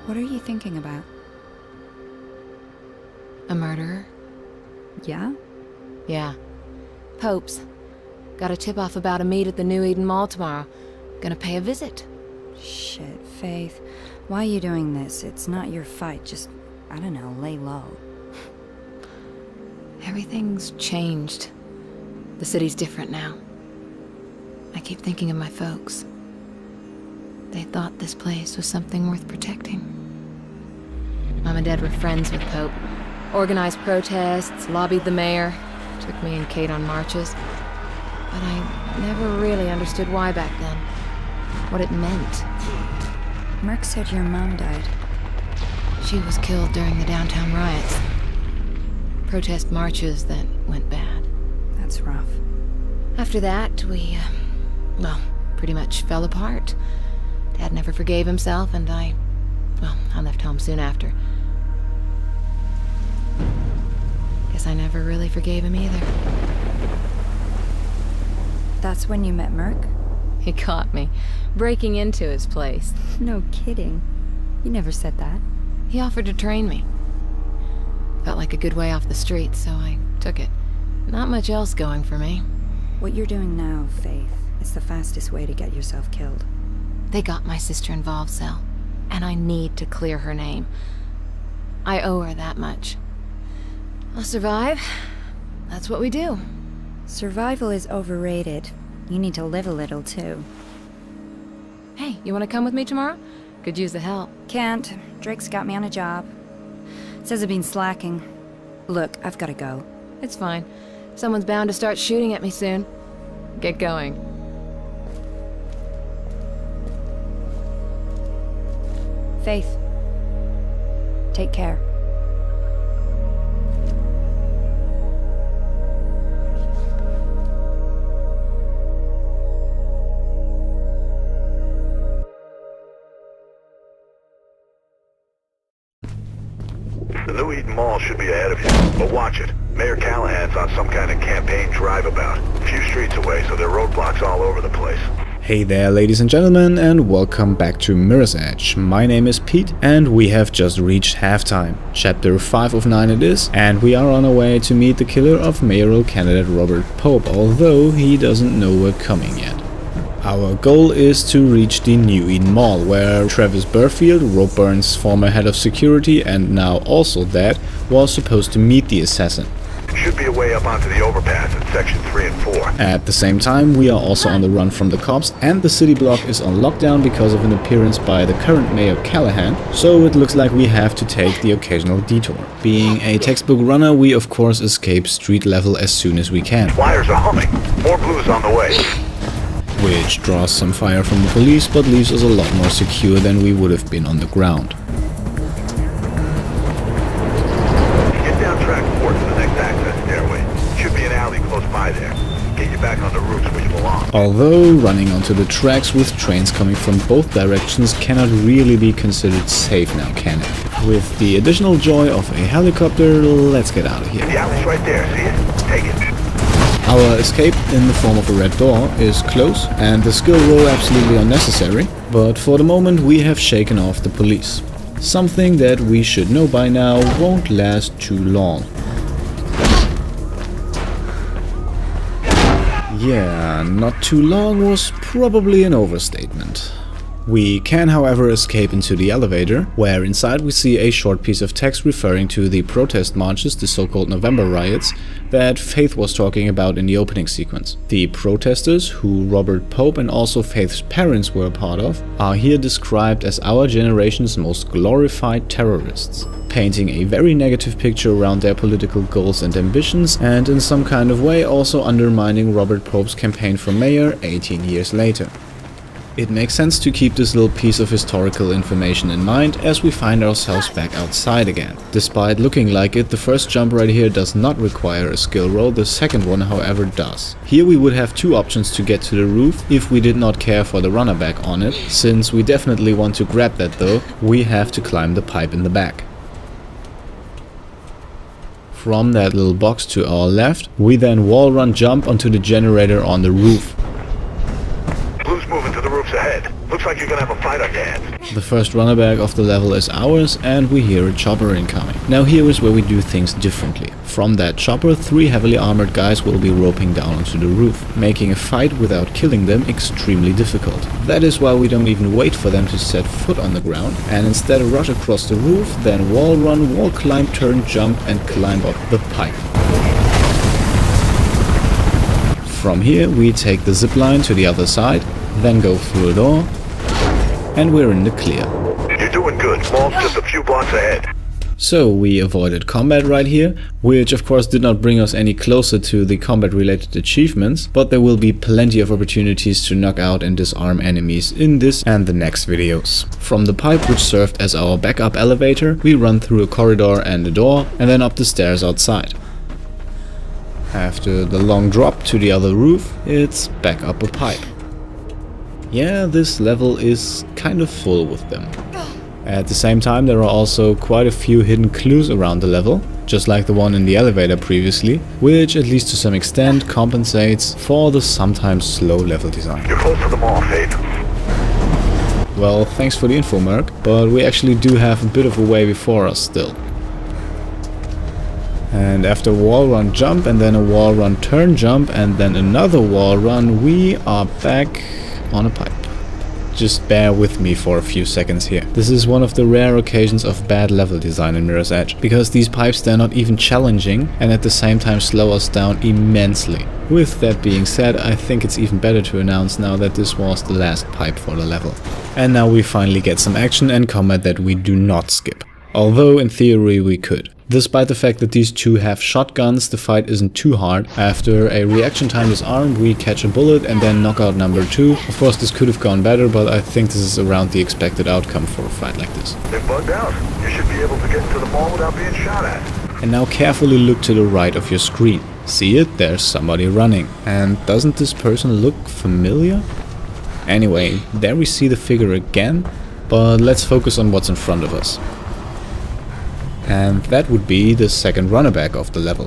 What are you thinking about? A murderer? Yeah? Yeah. Pope's. Got a tip-off about a meet at the New Eden Mall tomorrow. Gonna pay a visit. Shit, Faith. Why are you doing this? It's not your fight. Just, I don't know, lay low. Everything's changed. The city's different now. I keep thinking of my folks. They thought this place was something worth protecting. Mom and Dad were friends with Pope. Organized protests, lobbied the mayor, took me and Kate on marches. But I never really understood why back then. What it meant. Merc said your mom died. She was killed during the downtown riots. Protest marches that went bad. That's rough. After that, we, pretty much fell apart. Dad never forgave himself, and I left home soon after. Guess I never really forgave him either. That's when you met Merc? He caught me, breaking into his place. No kidding. You never said that. He offered to train me. Felt like a good way off the street, so I took it. Not much else going for me. What you're doing now, Faith, is the fastest way to get yourself killed. They got my sister involved, Sel, and I need to clear her name. I owe her that much. I'll survive. That's what we do. Survival is overrated. You need to live a little, too. Hey, you want to come with me tomorrow? Could use the help. Can't. Drake's got me on a job. Says I've been slacking. Look, I've gotta go. It's fine. Someone's bound to start shooting at me soon. Get going. Faith. Take care. The New Eden Mall should be ahead of you, but watch it. Mayor Callahan's on some kind of campaign drive-about. A few streets away, so there are roadblocks all over the place. Hey there, ladies and gentlemen, and welcome back to Mirror's Edge. My name is Pete, and we have just reached halftime. Chapter 5 of 9 it is, and we are on our way to meet the killer of mayoral candidate Robert Pope, although he doesn't know we're coming yet. Our goal is to reach the New Eden Mall, where Travis Burfield, Roburn's former head of security and now also dead, was supposed to meet the assassin. Should be a way up onto the overpass in section 3 and 4. At the same time, we are also on the run from the cops, and the city block is on lockdown because of an appearance by the current mayor Callahan, so it looks like we have to take the occasional detour. Being a textbook runner, we of course escape street level as soon as we can. Flyers are humming. More blues on the way. Which draws some fire from the police, but leaves us a lot more secure than we would have been on the ground. Get down track 4 to the next access stairway. Should be an alley close by there. Get you back on the roofs where you belong. Although running onto the tracks with trains coming from both directions cannot really be considered safe now, can it? With the additional joy of a helicopter, let's get out of here. The alley's right there, see it? Take it. Our escape in the form of a red door is close and the skill roll absolutely unnecessary, but for the moment we have shaken off the police. Something that we should know by now won't last too long. Yeah, not too long was probably an overstatement. We can, however, escape into the elevator, where inside we see a short piece of text referring to the protest marches, the so-called November riots, that Faith was talking about in the opening sequence. The protesters, who Robert Pope and also Faith's parents were a part of, are here described as our generation's most glorified terrorists, painting a very negative picture around their political goals and ambitions, and in some kind of way also undermining Robert Pope's campaign for mayor 18 years later. It makes sense to keep this little piece of historical information in mind as we find ourselves back outside again. Despite looking like it, the first jump right here does not require a skill roll, the second one however does. Here we would have two options to get to the roof if we did not care for the runner back on it. Since we definitely want to grab that though, we have to climb the pipe in the back. From that little box to our left, we then wall run jump onto the generator on the roof. moving to the roofs ahead. Looks like you're gonna have a fight on your hands. The first runnerback of the level is ours, and we hear a chopper incoming. Now here is where we do things differently. From that chopper, 3 heavily armored guys will be roping down onto the roof, making a fight without killing them extremely difficult. That is why we don't even wait for them to set foot on the ground, and instead rush across the roof, then wall run, wall climb, turn, jump, and climb up the pipe. From here we take the zipline to the other side, then go through a door, and we're in the clear. You're doing good. Mall's just a few blocks ahead. So we avoided combat right here, which of course did not bring us any closer to the combat related achievements, but there will be plenty of opportunities to knock out and disarm enemies in this and the next videos. From the pipe, which served as our backup elevator, we run through a corridor and a door, and then up the stairs outside. After the long drop to the other roof, it's back up a pipe. Yeah, this level is kind of full with them. At the same time, there are also quite a few hidden clues around the level, just like the one in the elevator previously, which at least to some extent compensates for the sometimes slow level design. You're close to the mall, Faith. Well, thanks for the info, Merc, but we actually do have a bit of a way before us still. And after a wall run jump and then a wall run turn jump and then another wall run, we are back on a pipe. Just bear with me for a few seconds here. This is one of the rare occasions of bad level design in Mirror's Edge, because these pipes, they're not even challenging and at the same time slow us down immensely. With that being said, I think it's even better to announce now that this was the last pipe for the level. And now we finally get some action and combat that we do not skip. Although in theory we could. Despite the fact that these two have shotguns, the fight isn't too hard. After a reaction time disarmed, we catch a bullet and then knockout number 2. Of course this could have gone better, but I think this is around the expected outcome for a fight like this. They're bugged out. You should be able to get into the mall without being shot at. And now carefully look to the right of your screen. See it? There's somebody running. And doesn't this person look familiar? Anyway, there we see the figure again, but let's focus on what's in front of us. And that would be the second runnerback of the level,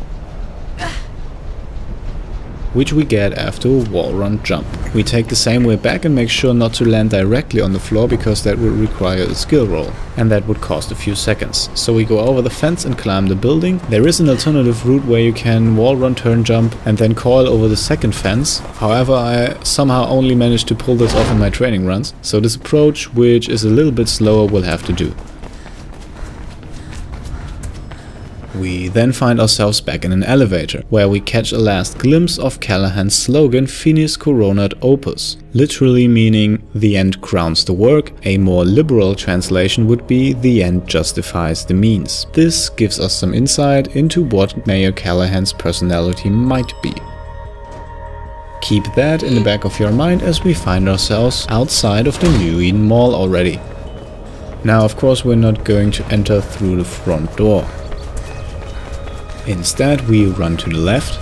which we get after a wall run jump. We take the same way back and make sure not to land directly on the floor, because that would require a skill roll, and that would cost a few seconds. So we go over the fence and climb the building. There is an alternative route where you can wall run turn jump and then coil over the second fence. However, I somehow only managed to pull this off in my training runs, so this approach, which is a little bit slower, will have to do. We then find ourselves back in an elevator, where we catch a last glimpse of Callahan's slogan Finis Coronat Opus, literally meaning the end crowns the work. A more liberal translation would be the end justifies the means. This gives us some insight into what Mayor Callahan's personality might be. Keep that in the back of your mind as we find ourselves outside of the New Eden Mall already. Now of course we're not going to enter through the front door. Instead, we run to the left,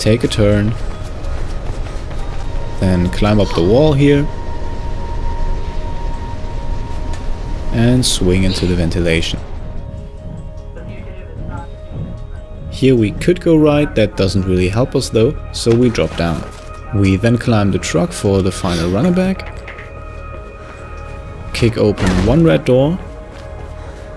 take a turn, then climb up the wall here, and swing into the ventilation. Here we could go right, that doesn't really help us though, so we drop down. We then climb the truck for the final runnerback, kick open one red door,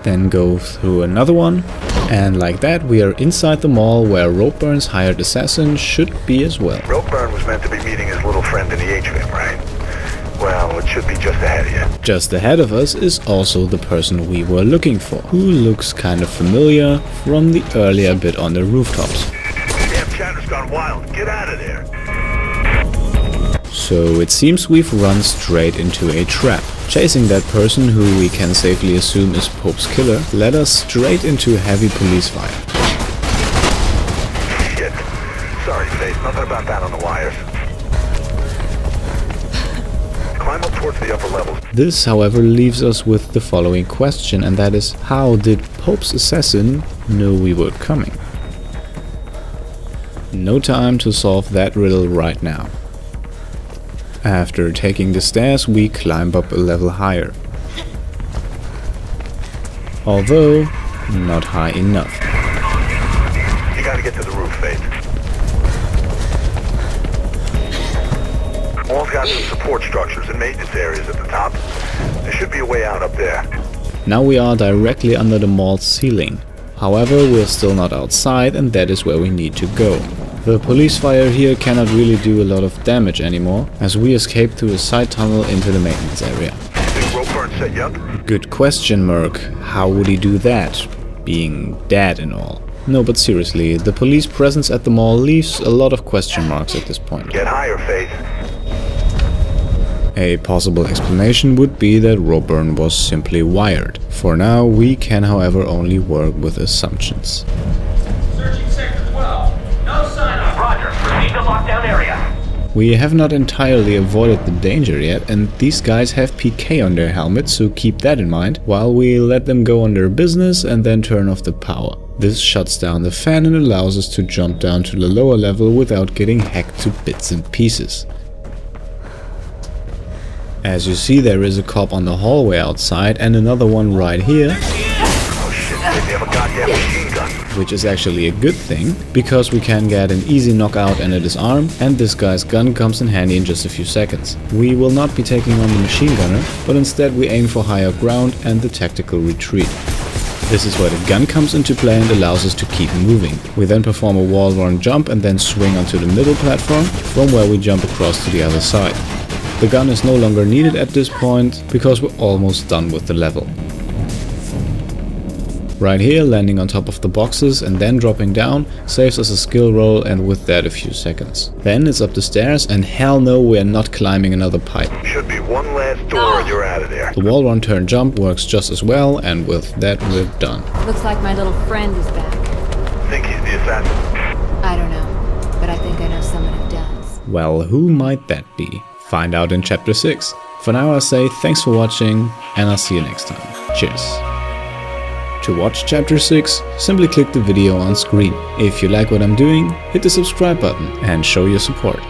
then go through another one. And like that, we are inside the mall where Ropeburn's hired assassin should be as well. Ropeburn was meant to be meeting his little friend in the HVIM, right? Well, it should be just ahead of you. Just ahead of us is also the person we were looking for, who looks kind of familiar from the earlier bit on the rooftops. Damn chatter's gone wild. Get out of there. So it seems we've run straight into a trap. Chasing that person, who we can safely assume is Pope's killer, led us straight into heavy police fire. Shit. Sorry, Faith. Nothing about that on the wires. Climb up towards the upper levels. This, however, leaves us with the following question, and that is, how did Pope's assassin know we were coming? No time to solve that riddle right now. After taking the stairs, we climb up a level higher. Although, not high enough. You gotta get to the roof, Faith. Mall's got some support structures and maintenance areas at the top. There should be a way out up there. Now we are directly under the mall's ceiling. However, we're still not outside, and that is where we need to go. The police fire here cannot really do a lot of damage anymore, as we escape through a side tunnel into the maintenance area. Big rope burn set you up? Good question, Merc. How would he do that? Being dead and all. No, but seriously, the police presence at the mall leaves a lot of question marks at this point. Get higher, Faith. A possible explanation would be that Roburn was simply wired. For now, we can however only work with assumptions. Searching Sector 12. No sign of Roger. Proceed to lockdown area. We have not entirely avoided the danger yet, and these guys have PK on their helmets, so keep that in mind, while we let them go on their business and then turn off the power. This shuts down the fan and allows us to jump down to the lower level without getting hacked to bits and pieces. As you see, there is a cop on the hallway outside and another one right here, Oh shit, they have a goddamn machine gun. which is actually a good thing, because we can get an easy knockout and a disarm, and this guy's gun comes in handy in just a few seconds. We will not be taking on the machine gunner, but instead we aim for higher ground and the tactical retreat. This is where the gun comes into play and allows us to keep moving. We then perform a wall run jump and then swing onto the middle platform, from where we jump across to the other side. The gun is no longer needed at this point, because we're almost done with the level. Right here, landing on top of the boxes and then dropping down saves us a skill roll, and with that a few seconds. Then it's up the stairs, and hell no, we're not climbing another pipe. Should be one last door and you're out of there. The wall run turn jump works just as well, and with that we're done. Looks like my little friend is back. Think he's the assassin? I don't know, but I think I know someone who does. Well, who might that be? Find out in Chapter 6. For now I say thanks for watching, and I'll see you next time. Cheers. To watch Chapter 6, simply click the video on screen. If you like what I'm doing, hit the subscribe button and show your support.